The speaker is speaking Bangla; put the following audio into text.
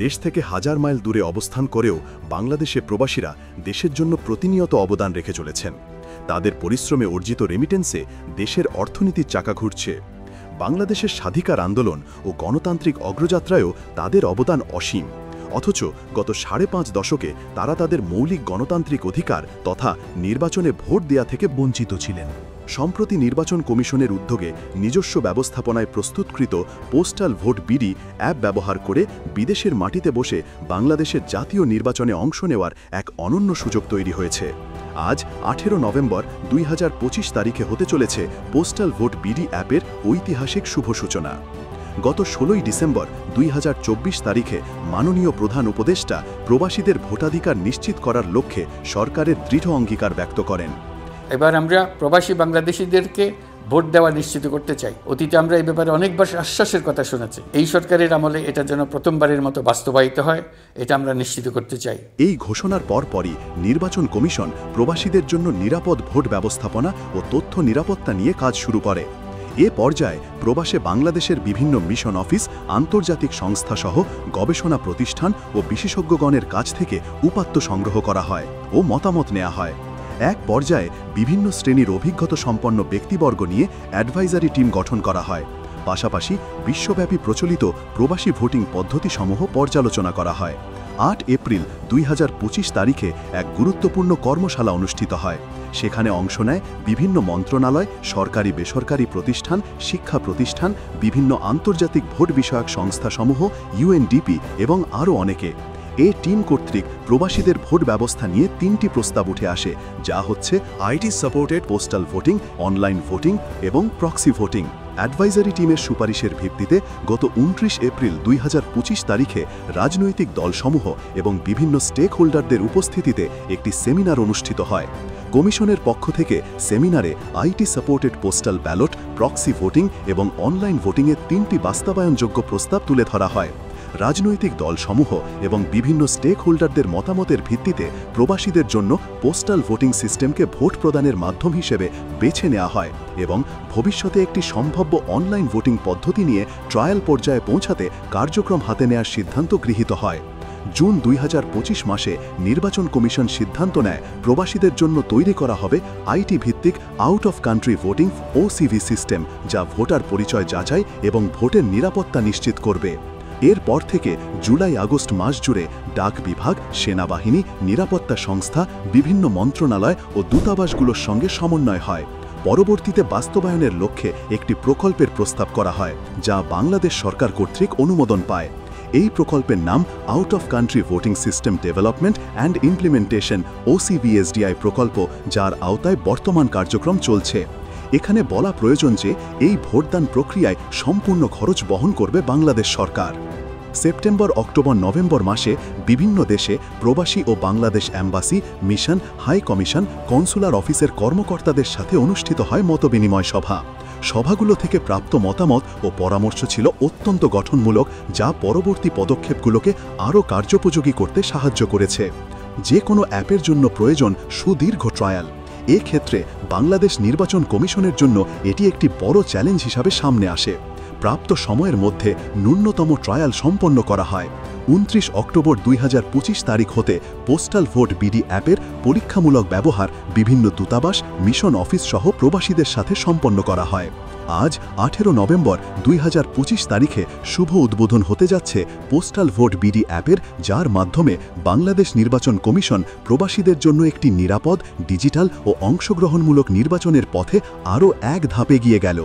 দেশ থেকে হাজার মাইল দূরে অবস্থান করেও বাংলাদেশে প্রবাসীরা দেশের জন্য প্রতিনিয়ত অবদান রেখে চলেছেন। তাদের পরিশ্রমে অর্জিত রেমিটেন্সে দেশের অর্থনীতির চাকা ঘুরছে। বাংলাদেশের স্বাধিকার আন্দোলন ও গণতান্ত্রিক অগ্রযাত্রায়ও তাদের অবদান অসীম। অথচ গত ৫.৫ দশকে তারা তাদের মৌলিক গণতান্ত্রিক অধিকার তথা নির্বাচনে ভোট দেয়া থেকে বঞ্চিত ছিলেন। সম্প্রতি নির্বাচন কমিশনের উদ্যোগে নিজস্ব ব্যবস্থাপনায় প্রস্তুতকৃত পোস্টাল ভোট বিডি অ্যাপ ব্যবহার করে বিদেশের মাটিতে বসে বাংলাদেশের জাতীয় নির্বাচনে অংশ নেওয়ার এক অনন্য সুযোগ তৈরি হয়েছে। আজ ১৮ নভেম্বর ২০২৫ তারিখে হতে চলেছে পোস্টাল ভোট বিডি অ্যাপের ঐতিহাসিক শুভ সূচনা। গত ১৬ ডিসেম্বর ২০২৪ তারিখে মাননীয় প্রধান উপদেষ্টা প্রবাসীদের ভোটাধিকার নিশ্চিত করার লক্ষ্যে সরকারের দৃঢ় অঙ্গীকার ব্যক্ত করেন। এবার আমরা প্রবাসী বাংলাদেশিদেরকে ভোট দেওয়া নিশ্চিত করতে চাই। অতীতে আমরা এই ব্যাপারে অনেকবার আশ্বাসের কথা শুনেছি। এই সরকারের আমলে এটা যেন প্রথমবারের মতো বাস্তবায়িত হয়, এটা আমরা নিশ্চিত করতে চাই। এই ঘোষণার পরপরই নির্বাচন কমিশন প্রবাসীদের জন্য নিরাপদ ভোট ব্যবস্থাপনা ও তথ্য নিরাপত্তা নিয়ে কাজ শুরু করে। এ পর্যায়ে প্রবাসে বাংলাদেশের বিভিন্ন মিশন অফিস, আন্তর্জাতিক সংস্থাসহ গবেষণা প্রতিষ্ঠান ও বিশেষজ্ঞগণের কাছ থেকে উপাত্ত সংগ্রহ করা হয় ও মতামত নেওয়া হয়। এক পর্যায়ে বিভিন্ন শ্রেণীর অভিজ্ঞতা সম্পন্ন ব্যক্তিবর্গ নিয়ে অ্যাডভাইজারি টিম গঠন করা হয়। পাশাপাশি বিশ্বব্যাপী প্রচলিত প্রবাসী ভোটিং পদ্ধতিসমূহ পর্যালোচনা করা হয়। ৮ এপ্রিল ২০২৫ তারিখে এক গুরুত্বপূর্ণ কর্মশালা অনুষ্ঠিত হয়। সেখানে অংশ নেয় বিভিন্ন মন্ত্রণালয়, সরকারি বেসরকারি প্রতিষ্ঠান, শিক্ষা প্রতিষ্ঠান, বিভিন্ন আন্তর্জাতিক ভোট বিষয়ক সংস্থাসমূহ, UNDP এবং আরও অনেকে। এই টিম কর্তৃক প্রবাসীদের ভোট ব্যবস্থা নিয়ে ৩টি প্রস্তাব উঠে আসে, যা হচ্ছে IT supported postal voting, online voting এবং প্রক্সি ভোটিং। অ্যাডভাইজারি টিমের সুপারিশের ভিত্তিতে গত ২৯ এপ্রিল ২০২৫ তারিখে রাজনৈতিক দলসমূহ এবং বিভিন্ন স্টেক হোল্ডারদের উপস্থিতিতে একটি সেমিনার অনুষ্ঠিত হয়। কমিশনের পক্ষ থেকে সেমিনারে IT supported postal ballot, proxy voting এবং অনলাইন ভোটিংয়ের ৩টি বাস্তবায়নযোগ্য প্রস্তাব তুলে ধরা হয়। রাজনৈতিক দলসমূহ এবং বিভিন্ন স্টেক হোল্ডারদের মতামতের ভিত্তিতে প্রবাসীদের জন্য পোস্টাল ভোটিং সিস্টেমকে ভোট প্রদানের মাধ্যম হিসেবে বেছে নেওয়া হয় এবং ভবিষ্যতে একটি সম্ভাব্য অনলাইন ভোটিং পদ্ধতি নিয়ে ট্রায়াল পর্যায়ে পৌঁছাতে কার্যক্রম হাতে নেওয়ার সিদ্ধান্ত গৃহীত হয়। জুন ২০২৫ মাসে নির্বাচন কমিশন সিদ্ধান্ত নেয় প্রবাসীদের জন্য তৈরি করা হবে আইটি ভিত্তিক out of country voting OCV system, যা ভোটার পরিচয় যাচাই এবং ভোটের নিরাপত্তা নিশ্চিত করবে। এরপর থেকে জুলাই আগস্ট মাস জুড়ে ডাক বিভাগ, সেনাবাহিনী, নিরাপত্তা সংস্থা, বিভিন্ন মন্ত্রণালয় ও দূতাবাসগুলোর সঙ্গে সমন্বয় হয়। পরবর্তীতে বাস্তবায়নের লক্ষ্যে একটি প্রকল্পের প্রস্তাব করা হয়, যা বাংলাদেশ সরকার কর্তৃক অনুমোদন পায়। এই প্রকল্পের নাম out of country voting system development and implementation OCVSDI প্রকল্প, যার আওতায় বর্তমান কার্যক্রম চলছে। এখানে বলা প্রয়োজন যে এই ভোটদান প্রক্রিয়ায় সম্পূর্ণ খরচ বহন করবে বাংলাদেশ সরকার। সেপ্টেম্বর, অক্টোবর, নভেম্বর মাসে বিভিন্ন দেশে প্রবাসী ও Bangladesh embassy, mission, high commission, consular অফিসের কর্মকর্তাদের সাথে অনুষ্ঠিত হয় মতবিনিময় সভা। সভাগুলো থেকে প্রাপ্ত মতামত ও পরামর্শ ছিল অত্যন্ত গঠনমূলক, যা পরবর্তী পদক্ষেপগুলোকে আরও কার্যোপযোগী করতে সাহায্য করেছে। যে কোনো অ্যাপের জন্য প্রয়োজন সুদীর্ঘ ট্রায়াল। এক্ষেত্রে বাংলাদেশ নির্বাচন কমিশনের জন্য এটি একটি বড় চ্যালেঞ্জ হিসাবে সামনে আসে। প্রাপ্ত সময়ের মধ্যে ন্যূনতম ট্রায়াল সম্পন্ন করা হয়। ২৯ অক্টোবর ২০২৫ তারিখ হতে পোস্টাল ভোট বিডি অ্যাপের পরীক্ষামূলক ব্যবহার বিভিন্ন দূতাবাস, মিশন অফিস সহ প্রবাসীদের সাথে সম্পন্ন করা হয়। আজ ১৮ নভেম্বর ২০২৫ তারিখে শুভ উদ্বোধন হতে যাচ্ছে পোস্টাল ভোট বিডি অ্যাপের, যার মাধ্যমে বাংলাদেশ নির্বাচন কমিশন প্রবাসীদের জন্য একটি নিরাপদ, ডিজিটাল ও অংশগ্রহণমূলক নির্বাচনের পথে আরও এক ধাপ এগিয়ে গেল।